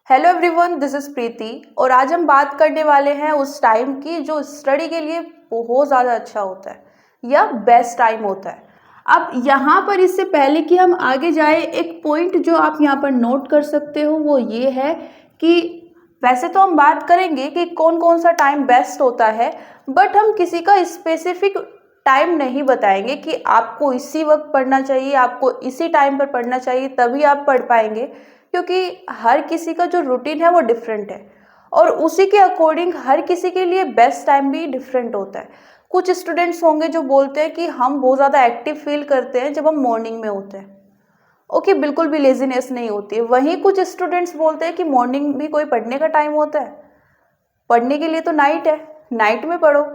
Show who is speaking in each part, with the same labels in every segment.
Speaker 1: Hello everyone, this is प्रीति और आज हम बात करने वाले हैं उस टाइम की जो स्टडी के लिए बहुत ज़्यादा अच्छा होता है या बेस्ट टाइम होता है। अब यहाँ पर इससे पहले कि हम आगे जाए, एक पॉइंट जो आप यहाँ पर नोट कर सकते हो वो ये है कि वैसे तो हम बात करेंगे कि कौन कौन सा टाइम बेस्ट होता है, बट हम किसी का स्पेसिफिक टाइम नहीं बताएंगे कि आपको इसी वक्त पढ़ना चाहिए, आपको इसी टाइम पर पढ़ना चाहिए तभी आप पढ़ पाएंगे, क्योंकि हर किसी का जो रूटीन है वो डिफरेंट है और उसी के अकॉर्डिंग हर किसी के लिए बेस्ट टाइम भी डिफरेंट होता है। कुछ स्टूडेंट्स होंगे जो बोलते हैं कि हम बहुत ज़्यादा एक्टिव फील करते हैं जब हम मॉर्निंग में होते हैं। ओके, बिल्कुल भी लेजीनेस नहीं होती है। वहीं कुछ स्टूडेंट्स बोलते हैं कि मॉर्निंग भी कोई पढ़ने का टाइम होता है, पढ़ने के लिए तो नाइट है, नाइट में पढ़ो।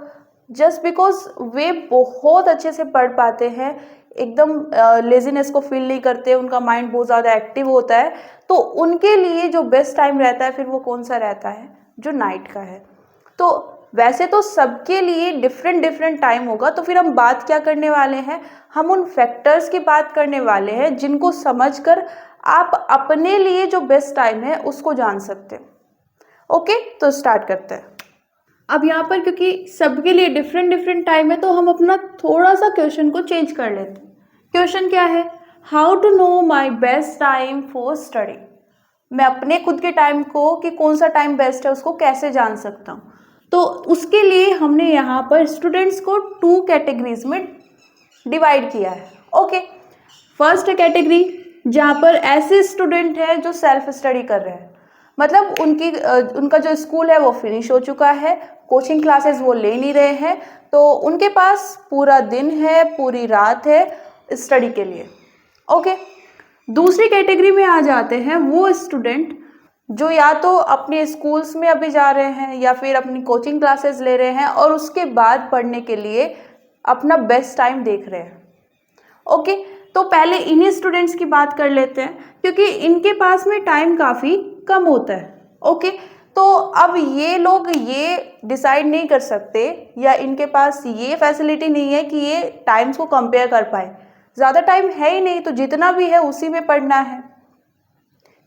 Speaker 1: जस्ट बिकॉज वे बहुत अच्छे से पढ़ पाते हैं, एकदम लेजीनेस को फील नहीं करते, उनका माइंड बहुत ज़्यादा एक्टिव होता है, तो उनके लिए जो बेस्ट टाइम रहता है फिर वो कौन सा रहता है, जो नाइट का है। तो वैसे तो सबके लिए डिफरेंट डिफरेंट टाइम होगा, तो फिर हम बात क्या करने वाले हैं, हम उन फैक्टर्स की बात करने वाले हैं जिनको समझकर आप अपने लिए जो बेस्ट टाइम है उसको जान सकते हैं। ओके, तो स्टार्ट करते हैं। अब यहाँ पर क्योंकि सबके लिए डिफरेंट डिफरेंट टाइम है तो हम अपना थोड़ा सा क्वेश्चन को चेंज कर लेते हैं। क्वेश्चन क्या है, how to know my best time for study. मैं अपने खुद के टाइम को कि कौन सा टाइम बेस्ट है उसको कैसे जान सकता हूँ। तो उसके लिए हमने यहाँ पर स्टूडेंट्स को 2 कैटेगरीज में डिवाइड किया है। ओके, फर्स्ट कैटेगरी जहाँ पर ऐसे स्टूडेंट हैं जो सेल्फ स्टडी कर रहे हैं, मतलब उनका जो स्कूल है वो फिनिश हो चुका है, कोचिंग क्लासेस वो ले नहीं रहे हैं, तो उनके पास पूरा दिन है, पूरी रात है स्टडी के लिए। ओके, दूसरी कैटेगरी में आ जाते हैं वो स्टूडेंट जो या तो अपने स्कूल्स में अभी जा रहे हैं या फिर अपनी कोचिंग क्लासेस ले रहे हैं और उसके बाद पढ़ने के लिए अपना बेस्ट टाइम देख रहे हैं। ओके, तो पहले इन्हीं स्टूडेंट्स की बात कर लेते हैं क्योंकि इनके पास में टाइम काफ़ी कम होता है। ओके, तो अब ये लोग ये डिसाइड नहीं कर सकते या इनके पास ये फैसिलिटी नहीं है कि ये टाइम्स को कंपेयर कर पाए। ज़्यादा टाइम है ही नहीं, तो जितना भी है उसी में पढ़ना है।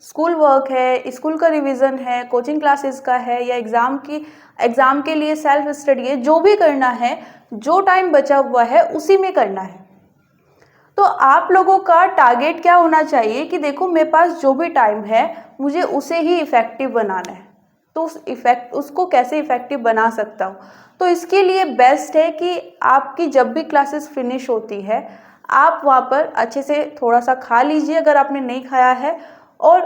Speaker 1: स्कूल वर्क है, स्कूल का रिवीजन है, कोचिंग क्लासेस का है या एग्ज़ाम के लिए सेल्फ स्टडी है, जो भी करना है, जो टाइम बचा हुआ है उसी में करना है। तो आप लोगों का टारगेट क्या होना चाहिए कि देखो मेरे पास जो भी टाइम है मुझे उसे ही इफ़ेक्टिव बनाना है, तो उसको कैसे इफ़ेक्टिव बना सकता हूँ। तो इसके लिए बेस्ट है कि आपकी जब भी क्लासेस फिनिश होती है आप वहाँ पर अच्छे से थोड़ा सा खा लीजिए अगर आपने नहीं खाया है, और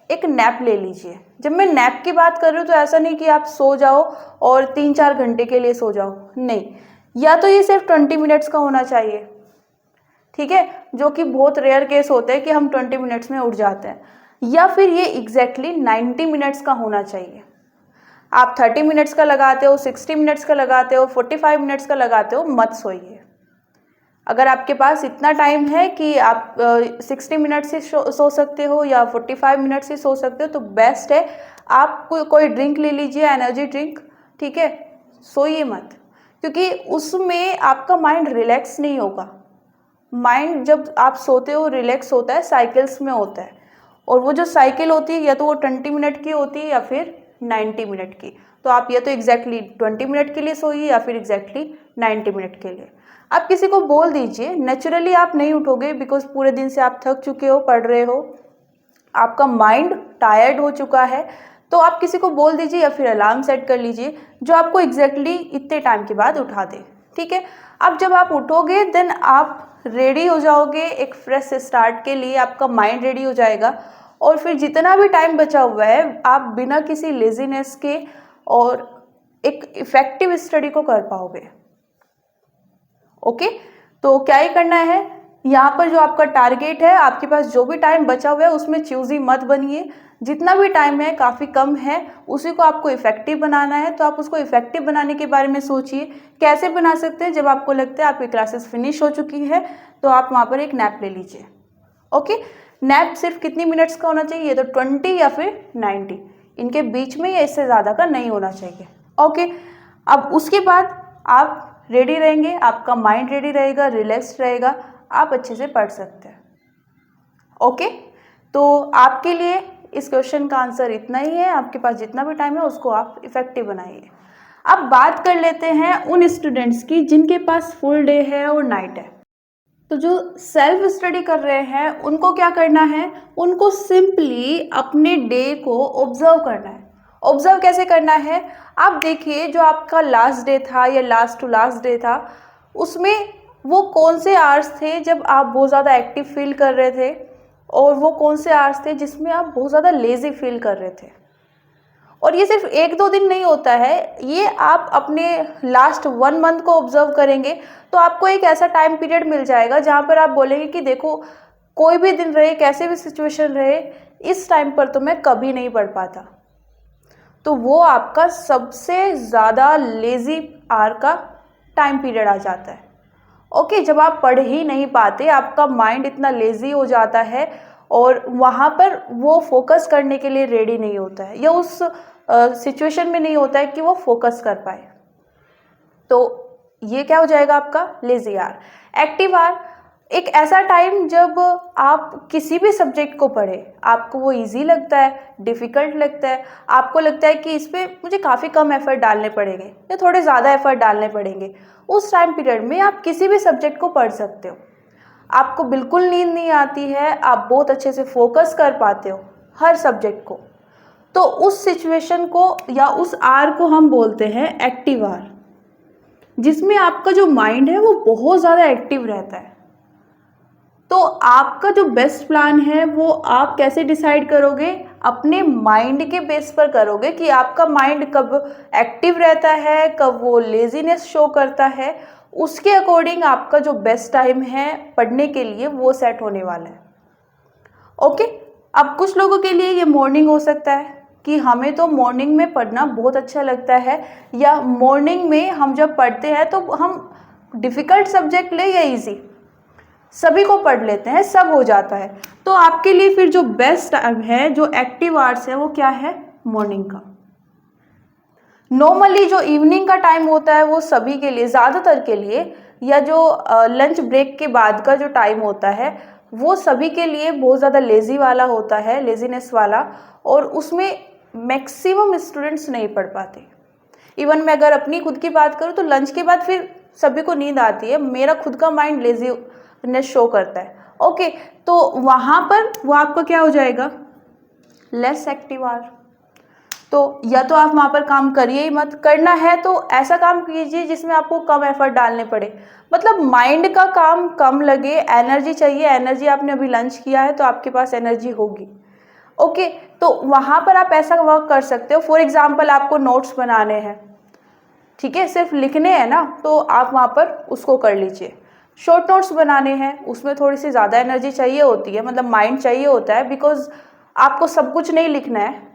Speaker 1: एक नैप ले लीजिए। जब मैं नैप की बात कर रही हूँ तो ऐसा नहीं कि आप सो जाओ और 3-4 घंटे के लिए सो जाओ, नहीं, या तो ये सिर्फ 20 मिनट्स का होना चाहिए, ठीक है, जो कि बहुत रेयर केस होते हैं कि हम 20 मिनट्स में उठ जाते हैं, या फिर ये एग्जैक्टली 90 मिनट्स का होना चाहिए। आप 30 मिनट्स का लगाते हो, 60 मिनट्स का लगाते हो, 45 मिनट्स का लगाते हो, मत सोइए। अगर आपके पास इतना टाइम है कि आप 60 मिनट से सो सकते हो या 45 मिनट से सो सकते हो तो बेस्ट है आप कोई ड्रिंक ले लीजिए, एनर्जी ड्रिंक, ठीक है, सोइए मत, क्योंकि उसमें आपका माइंड रिलैक्स नहीं होगा। माइंड जब आप सोते हो रिलैक्स होता है, साइकिल्स में होता है, और वो जो साइकिल होती है या तो वो 20 मिनट की होती है या फिर 90 मिनट की। तो आप या तो एग्जैक्टली 20 मिनट के लिए सोइए या फिर एग्जैक्टली 90 मिनट के लिए। आप किसी को बोल दीजिए, नेचुरली आप नहीं उठोगे बिकॉज पूरे दिन से आप थक चुके हो, पढ़ रहे हो, आपका माइंड टायर्ड हो चुका है, तो आप किसी को बोल दीजिए या फिर अलार्म सेट कर लीजिए जो आपको एग्जैक्टली इतने टाइम के बाद उठा दे, ठीक है। अब जब आप उठोगे देन आप रेडी हो जाओगे एक फ्रेश स्टार्ट के लिए, आपका माइंड रेडी हो जाएगा और फिर जितना भी टाइम बचा हुआ है आप बिना किसी लेजीनेस के और एक इफेक्टिव स्टडी को कर पाओगे। ओके, तो क्या ही करना है, यहाँ पर जो आपका टारगेट है, आपके पास जो भी टाइम बचा हुआ है उसमें चूजी मत बनिए। जितना भी टाइम है काफ़ी कम है, उसी को आपको इफेक्टिव बनाना है, तो आप उसको इफेक्टिव बनाने के बारे में सोचिए कैसे बना सकते हैं। जब आपको लगता है आपकी क्लासेस फिनिश हो चुकी है तो आप वहाँ पर एक नैप ले लीजिए। ओके, नैप सिर्फ कितनी मिनट्स का होना चाहिए, ये तो 20 या फिर 90, इनके बीच में या इससे ज़्यादा का नहीं होना चाहिए। ओके, अब उसके बाद आप रेडी रहेंगे, आपका माइंड रेडी रहेगा, रिलैक्स्ड रहेगा, आप अच्छे से पढ़ सकते हैं। ओके, तो आपके लिए इस क्वेश्चन का आंसर इतना ही है, आपके पास जितना भी टाइम है उसको आप इफेक्टिव बनाइए। अब बात कर लेते हैं उन स्टूडेंट्स की जिनके पास फुल डे है और नाइट है। तो जो सेल्फ स्टडी कर रहे हैं उनको क्या करना है, उनको सिंपली अपने डे को ऑब्जर्व करना है। ऑब्जर्व कैसे करना है, आप देखिए जो आपका लास्ट डे था या लास्ट टू लास्ट डे था, उसमें वो कौन से आवर्स थे जब आप बहुत ज़्यादा एक्टिव फील कर रहे थे, और वो कौन से आवर्स थे जिसमें आप बहुत ज़्यादा लेज़ी फील कर रहे थे। और ये सिर्फ 1-2 दिन नहीं होता है, ये आप अपने लास्ट 1 मंथ को ऑब्जर्व करेंगे तो आपको एक ऐसा टाइम पीरियड मिल जाएगा जहाँ पर आप बोलेंगे कि देखो, कोई भी दिन रहे, कैसे भी सिचुएशन रहे, इस टाइम पर तो मैं कभी नहीं पढ़ पाता। तो वो आपका सबसे ज़्यादा लेज़ी आवर का टाइम पीरियड आ जाता है। ओके, जब आप पढ़ ही नहीं पाते, आपका माइंड इतना लेज़ी हो जाता है और वहाँ पर वो फोकस करने के लिए रेडी नहीं होता है, या उस सिचुएशन में नहीं होता है कि वो फोकस कर पाए, तो ये क्या हो जाएगा आपका लेज़ी आवर। एक्टिव आवर एक ऐसा टाइम जब आप किसी भी सब्जेक्ट को पढ़े, आपको वो इजी लगता है, डिफ़िकल्ट लगता है, आपको लगता है कि इस पर मुझे काफ़ी कम एफर्ट डालने पड़ेंगे या थोड़े ज़्यादा एफर्ट डालने पड़ेंगे, उस टाइम पीरियड में आप किसी भी सब्जेक्ट को पढ़ सकते हो। आपको बिल्कुल नींद नहीं आती है, आप बहुत अच्छे से फोकस कर पाते हो हर सब्जेक्ट को, तो उस सिचुएशन को या उस आवर को हम बोलते हैं एक्टिव आवर, जिसमें आपका जो माइंड है वो बहुत ज़्यादा एक्टिव रहता है। तो आपका जो बेस्ट प्लान है वो आप कैसे डिसाइड करोगे, अपने माइंड के बेस पर करोगे कि आपका माइंड कब एक्टिव रहता है, कब वो लेजीनेस शो करता है, उसके अकॉर्डिंग आपका जो बेस्ट टाइम है पढ़ने के लिए वो सेट होने वाला है। ओके, अब कुछ लोगों के लिए ये मॉर्निंग हो सकता है कि हमें तो मॉर्निंग में पढ़ना बहुत अच्छा लगता है, या मॉर्निंग में हम जब पढ़ते हैं तो हम डिफ़िकल्ट सब्जेक्ट ले या इजी, सभी को पढ़ लेते हैं, सब हो जाता है। तो आपके लिए फिर जो बेस्ट टाइम है, जो एक्टिव आवर्स है, वो क्या है, मॉर्निंग का। नॉर्मली जो इवनिंग का टाइम होता है वो सभी के लिए, ज़्यादातर के लिए, या जो लंच ब्रेक के बाद का जो टाइम होता है वो सभी के लिए बहुत ज़्यादा लेज़ी वाला होता है, लेज़ीनेस वाला, और उसमें मैक्सिमम स्टूडेंट्स नहीं पढ़ पाते। इवन मैं अगर अपनी खुद की बात करूँ तो लंच के बाद फिर सभी को नींद आती है, मेरा खुद का माइंड लेजीनेस शो करता है। ओके, तो वहाँ पर वो आपका क्या हो जाएगा, लेस एक्टिव आवर। तो या तो आप वहाँ पर काम करिए ही मत, करना है तो ऐसा काम कीजिए जिसमें आपको कम एफर्ट डालने पड़े, मतलब माइंड का काम कम लगे, एनर्जी चाहिए, एनर्जी आपने अभी लंच किया है तो आपके पास एनर्जी होगी। ओके, तो वहाँ पर आप ऐसा वर्क कर सकते हो। फॉर एग्जाम्पल आपको नोट्स बनाने हैं, ठीक है, सिर्फ लिखने हैं ना, तो आप वहाँ पर उसको कर लीजिए। शॉर्ट नोट्स बनाने हैं, उसमें थोड़ी सी ज़्यादा एनर्जी चाहिए होती है, मतलब माइंड चाहिए होता है, बिकॉज आपको सब कुछ नहीं लिखना है,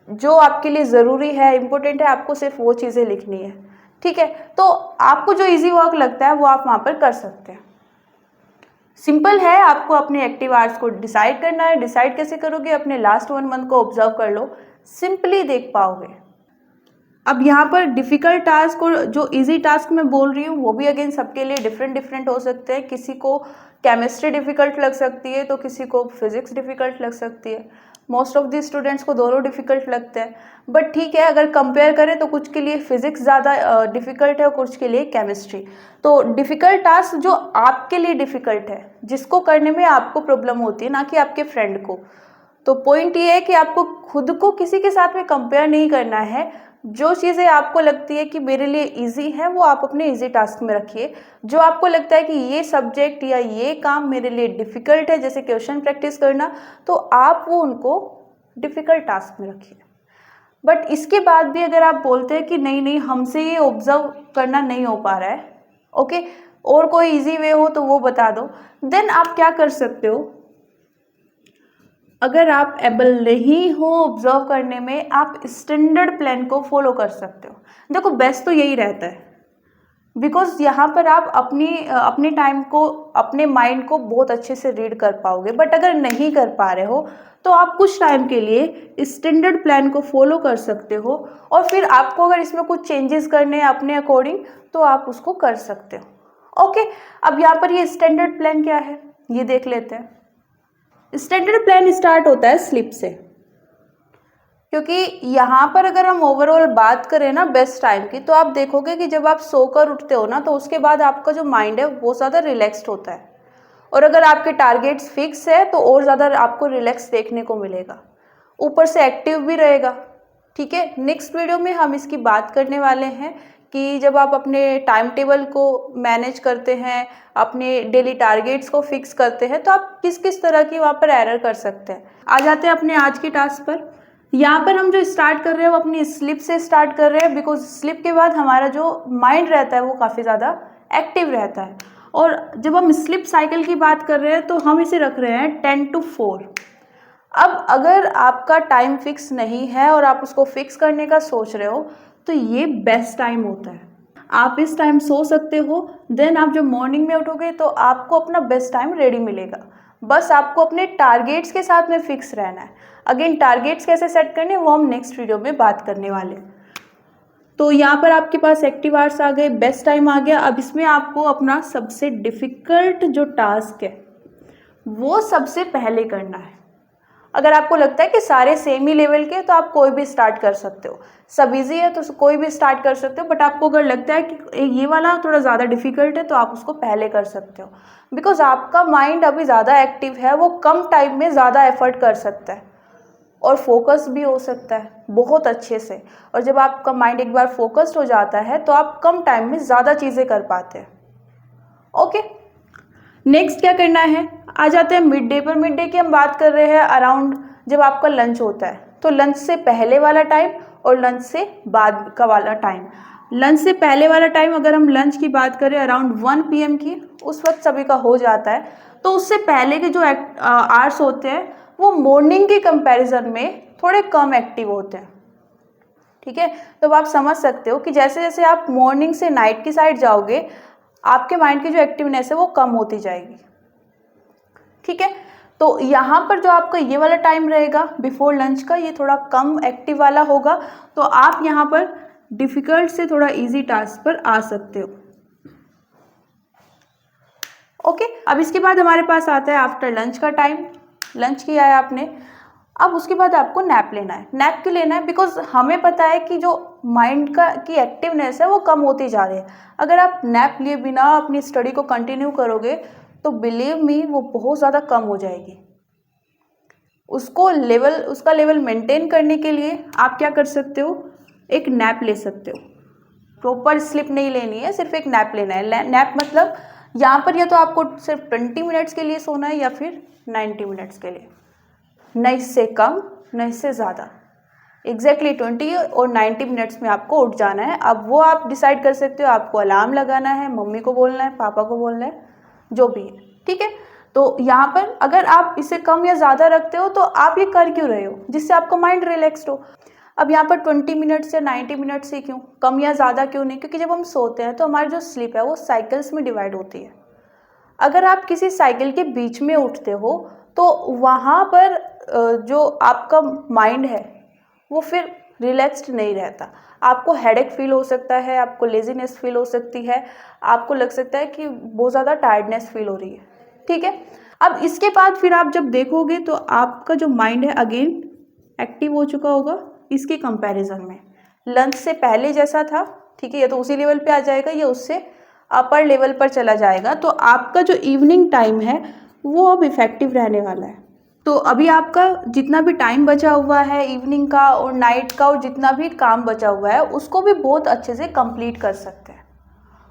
Speaker 1: जो आपके लिए ज़रूरी है, इम्पोर्टेंट है, आपको सिर्फ वो चीज़ें लिखनी है, ठीक है। तो आपको जो इजी वर्क लगता है वो आप वहाँ पर कर सकते हैं। सिंपल है, आपको अपने एक्टिव आवर्स को डिसाइड करना है। डिसाइड कैसे करोगे, अपने लास्ट 1 मंथ को ऑब्जर्व कर लो, सिंपली देख पाओगे। अब यहाँ पर डिफ़िकल्ट टास्क और जो इजी टास्क मैं बोल रही हूँ वो भी अगेन सबके लिए डिफरेंट हो सकते हैं। किसी को केमिस्ट्री डिफ़िकल्ट लग सकती है तो किसी को फिज़िक्स डिफ़िकल्ट लग सकती है। मोस्ट ऑफ दी स्टूडेंट्स को दोनों डिफ़िकल्ट लगते हैं, बट ठीक है, अगर कंपेयर करें तो कुछ के लिए फिज़िक्स ज़्यादा डिफ़िकल्ट है और कुछ के लिए केमिस्ट्री। तो डिफ़िकल्ट टास्क जो आपके लिए डिफ़िकल्ट है, जिसको करने में आपको प्रॉब्लम होती है, ना कि आपके फ्रेंड को। तो पॉइंट ये है कि आपको खुद को किसी के साथ में कंपेयर नहीं करना है। जो चीज़ें आपको लगती है कि मेरे लिए इजी है वो आप अपने इजी टास्क में रखिए। जो आपको लगता है कि ये सब्जेक्ट या ये काम मेरे लिए डिफ़िकल्ट है, जैसे क्वेश्चन प्रैक्टिस करना, तो आप वो उनको डिफ़िकल्ट टास्क में रखिए। बट इसके बाद भी अगर आप बोलते हैं कि नहीं नहीं हमसे ये ऑब्जर्व करना नहीं हो पा रहा है, ओके, और कोई इजी वे हो तो वो बता दो, देन आप क्या कर सकते हो। अगर आप एबल नहीं हो ऑब्जर्व करने में, आप स्टैंडर्ड प्लान को फॉलो कर सकते हो। देखो बेस्ट तो यही रहता है, बिकॉज यहाँ पर आप अपने टाइम को, अपने माइंड को बहुत अच्छे से रीड कर पाओगे। बट अगर नहीं कर पा रहे हो तो आप कुछ टाइम के लिए स्टैंडर्ड प्लान को फॉलो कर सकते हो, और फिर आपको अगर इसमें कुछ चेंजेस करने हैं अपने अकॉर्डिंग तो आप उसको कर सकते हो। ओके, अब यहाँ पर ये स्टैंडर्ड प्लान क्या है ये देख लेते हैं। स्टैंडर्ड प्लान स्टार्ट होता है स्लीप से, क्योंकि यहाँ पर अगर हम ओवरऑल बात करें ना बेस्ट टाइम की, तो आप देखोगे कि जब आप सोकर उठते हो ना, तो उसके बाद आपका जो माइंड है वो ज़्यादा रिलैक्स्ड होता है, और अगर आपके टारगेट्स फिक्स है तो और ज़्यादा आपको रिलैक्स देखने को मिलेगा, ऊपर से एक्टिव भी रहेगा। ठीक है, नेक्स्ट वीडियो में हम इसकी बात करने वाले हैं कि जब आप अपने टाइम टेबल को मैनेज करते हैं, अपने डेली टारगेट्स को फिक्स करते हैं, तो आप किस किस तरह की वहाँ पर एरर कर सकते हैं। आ जाते हैं अपने आज के टास्क पर। यहाँ पर हम जो स्टार्ट कर रहे हैं वो अपनी स्लीप से स्टार्ट कर रहे हैं, बिकॉज स्लीप के बाद हमारा जो माइंड रहता है वो काफ़ी ज़्यादा एक्टिव रहता है। और जब हम स्लीप साइकिल की बात कर रहे हैं तो हम इसे रख रहे हैं 10 to 4। अब अगर आपका टाइम फिक्स नहीं है और आप उसको फिक्स करने का सोच रहे हो, तो ये बेस्ट टाइम होता है। आप इस टाइम सो सकते हो, देन आप जब मॉर्निंग में उठोगे तो आपको अपना बेस्ट टाइम रेडी मिलेगा। बस आपको अपने टारगेट्स के साथ में फिक्स रहना है। अगेन टारगेट्स कैसे सेट करने वो हम नेक्स्ट वीडियो में बात करने वाले हैं। तो यहाँ पर आपके पास एक्टिव आवर्स आ गए, बेस्ट टाइम आ गया। अब इसमें आपको अपना सबसे डिफ़िकल्ट जो टास्क है वो सबसे पहले करना है। अगर आपको लगता है कि सारे सेम ही लेवल के, तो आप कोई भी स्टार्ट कर सकते हो, सब इजी है तो कोई भी स्टार्ट कर सकते हो। बट आपको अगर लगता है कि ये वाला थोड़ा ज़्यादा डिफिकल्ट है, तो आप उसको पहले कर सकते हो, बिकॉज आपका माइंड अभी ज़्यादा एक्टिव है, वो कम टाइम में ज़्यादा एफर्ट कर सकता है और फोकस भी हो सकता है बहुत अच्छे से। और जब आपका माइंड एक बार फोकस्ड हो जाता है तो आप कम टाइम में ज़्यादा चीज़ें कर पाते हैं। ओके, नेक्स्ट क्या करना है, आ जाते हैं मिड डे पर। मिड डे की हम बात कर रहे हैं अराउंड जब आपका लंच होता है, तो लंच से पहले वाला टाइम और लंच से बाद का वाला टाइम। लंच से पहले वाला टाइम, अगर हम लंच की बात करें अराउंड 1 PM की, उस वक्त सभी का हो जाता है। तो उससे पहले के जो आवर्स होते हैं वो मॉर्निंग के कंपैरिजन में थोड़े कम एक्टिव होते हैं। ठीक है, तो आप समझ सकते हो कि जैसे जैसे आप मॉर्निंग से नाइट की साइड जाओगे, आपके माइंड की जो एक्टिवनेस है वो कम होती जाएगी। ठीक है, तो यहाँ पर जो आपका ये वाला टाइम रहेगा बिफोर लंच का, ये थोड़ा कम एक्टिव वाला होगा। तो आप यहाँ पर डिफिकल्ट से थोड़ा इजी टास्क पर आ सकते हो। ओके, अब इसके बाद हमारे पास आता है आफ्टर लंच का टाइम। लंच किया है आपने, अब उसके बाद आपको नैप लेना है। नैप क्यों लेना है, बिकॉज हमें पता है कि जो माइंड का की एक्टिवनेस है वो कम होती जा रही है। अगर आप नैप लिए बिना अपनी स्टडी को कंटिन्यू करोगे तो बिलीव मी वो बहुत ज़्यादा कम हो जाएगी। उसका लेवल मेंटेन करने के लिए आप क्या कर सकते हो, एक नैप ले सकते हो। प्रॉपर स्लिप नहीं लेनी है, सिर्फ एक नैप लेना है। नैप मतलब यहाँ पर या तो आपको सिर्फ 20 मिनट्स के लिए सोना है या फिर 90 मिनट्स के लिए, न इससे कम न इससे ज़्यादा। एग्जैक्टली 20 और 90 मिनट्स में आपको उठ जाना है। अब वो आप डिसाइड कर सकते हो, आपको अलार्म लगाना है, मम्मी को बोलना है, पापा को बोलना है, जो भी है। ठीक है, तो यहाँ पर अगर आप इसे कम या ज़्यादा रखते हो तो आप ये कर क्यों रहे हो, जिससे आपका माइंड रिलैक्स्ड हो। अब यहाँ पर 20 मिनट्स या 90 मिनट्स से क्यों, कम या ज़्यादा क्यों नहीं, क्योंकि जब हम सोते हैं तो हमारी जो स्लीप है वो साइकिल्स में डिवाइड होती है। अगर आप किसी साइकिल के बीच में उठते हो तो वहाँ पर जो आपका माइंड है वो फिर रिलैक्स्ड नहीं रहता। आपको हेडेक फील हो सकता है, आपको लेजीनेस फील हो सकती है, आपको लग सकता है कि बहुत ज़्यादा टायर्डनेस फील हो रही है। ठीक है, अब इसके बाद फिर आप जब देखोगे तो आपका जो माइंड है अगेन एक्टिव हो चुका होगा इसके कंपैरिजन में। लंच से पहले जैसा था, ठीक है, ये तो उसी लेवल पे आ जाएगा, ये उससे अपर लेवल पर चला जाएगा। तो आपका जो इवनिंग टाइम है वो अब इफेक्टिव रहने वाला है। तो अभी आपका जितना भी टाइम बचा हुआ है इवनिंग का और नाइट का, और जितना भी काम बचा हुआ है उसको भी बहुत अच्छे से कंप्लीट कर सकते हैं।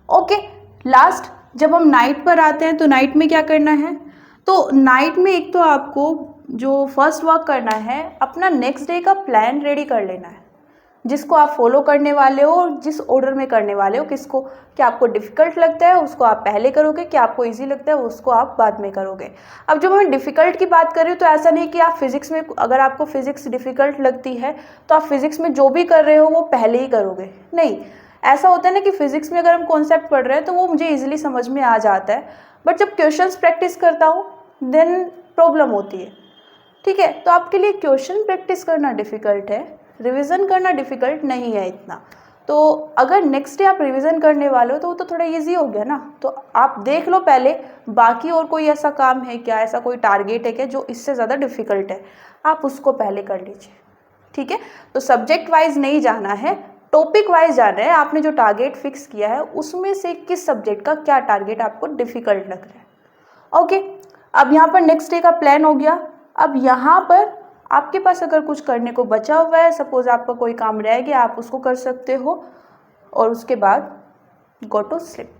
Speaker 1: ओके, लास्ट जब हम नाइट पर आते हैं तो नाइट में क्या करना है, तो नाइट में एक तो आपको जो फर्स्ट वर्क करना है, अपना नेक्स्ट डे का प्लान रेडी कर लेना है, जिसको आप फॉलो करने वाले हो और जिस ऑर्डर में करने वाले हो। किसको, क्या आपको डिफ़िकल्ट लगता है उसको आप पहले करोगे, क्या आपको इजी लगता है उसको आप बाद में करोगे। अब जब मैं डिफ़िकल्ट की बात कर रही हूँ तो ऐसा नहीं कि आप फिज़िक्स में, अगर आपको फिज़िक्स डिफ़िकल्ट लगती है तो आप फिज़िक्स में जो भी कर रहे हो वो पहले ही करोगे, नहीं। ऐसा होता है ना कि फिज़िक्स में अगर हम कॉन्सेप्ट पढ़ रहे हैं तो वो मुझे ईजिली समझ में आ जाता है, बट जब क्वेश्चंस प्रैक्टिस करता हूँ देन प्रॉब्लम होती है। ठीक है, तो आपके लिए क्वेश्चन प्रैक्टिस करना डिफ़िकल्ट है, रिवीजन करना डिफ़िकल्ट नहीं है इतना। तो अगर नेक्स्ट डे आप रिवीजन करने वाले हो तो वो तो थोड़ा इजी हो गया ना। तो आप देख लो पहले बाकी और कोई ऐसा काम है क्या, ऐसा कोई टारगेट है क्या जो इससे ज़्यादा डिफ़िकल्ट है, आप उसको पहले कर लीजिए। ठीक है, तो सब्जेक्ट वाइज नहीं जाना है, टॉपिक वाइज जाना है। आपने जो टारगेट फिक्स किया है उसमें से किस सब्जेक्ट का क्या टारगेट आपको डिफ़िकल्ट लग रहा है। ओके, अब यहाँ पर नेक्स्ट डे का प्लान हो गया। अब यहाँ पर आपके पास अगर कुछ करने को बचा हुआ है, सपोज आपका कोई काम रह गया, आप उसको कर सकते हो और उसके बाद गो टू स्लीप।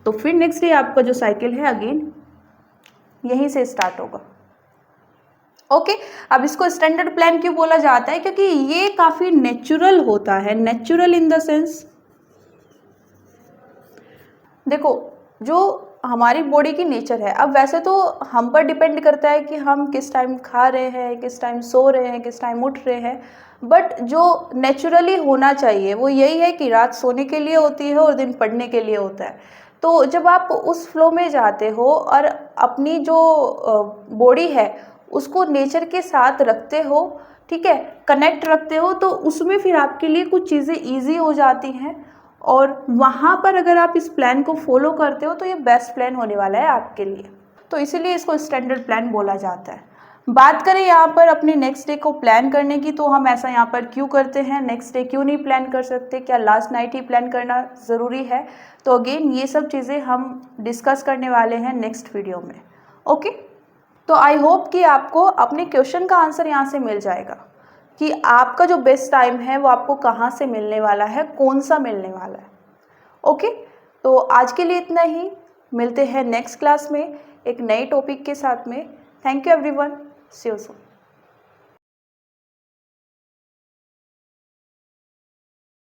Speaker 1: तो फिर नेक्स्ट डे आपका जो साइकिल है अगेन यहीं से स्टार्ट होगा। ओके, अब इसको स्टैंडर्ड प्लान क्यों बोला जाता है, क्योंकि ये काफ़ी नेचुरल होता है। नेचुरल इन द सेंस, देखो जो हमारी बॉडी की नेचर है, अब वैसे तो हम पर डिपेंड करता है कि हम किस टाइम खा रहे हैं, किस टाइम सो रहे हैं, किस टाइम उठ रहे हैं, बट जो नेचुरली होना चाहिए वो यही है कि रात सोने के लिए होती है और दिन पढ़ने के लिए होता है। तो जब आप उस फ्लो में जाते हो और अपनी जो बॉडी है उसको नेचर के साथ रखते हो, ठीक है, कनेक्ट रखते हो, तो उसमें फिर आपके लिए कुछ चीज़ें ईजी हो जाती हैं। और वहाँ पर अगर आप इस प्लान को फॉलो करते हो तो ये बेस्ट प्लान होने वाला है आपके लिए। तो इसीलिए इसको स्टैंडर्ड प्लान बोला जाता है। बात करें यहाँ पर अपने नेक्स्ट डे को प्लान करने की, तो हम ऐसा यहाँ पर क्यों करते हैं, नेक्स्ट डे क्यों नहीं प्लान कर सकते, क्या लास्ट नाइट ही प्लान करना ज़रूरी है। तो अगेन ये सब चीज़ें हम डिस्कस करने वाले हैं नेक्स्ट वीडियो में। ओके, तो आई होप कि आपको अपने क्वेश्चन का आंसर यहाँ से मिल जाएगा कि आपका जो बेस्ट टाइम है वो आपको कहाँ से मिलने वाला है, कौन सा मिलने वाला है। ओके, तो आज के लिए इतना ही, मिलते हैं नेक्स्ट क्लास में एक नए टॉपिक के साथ में। Thank you everyone, see you soon.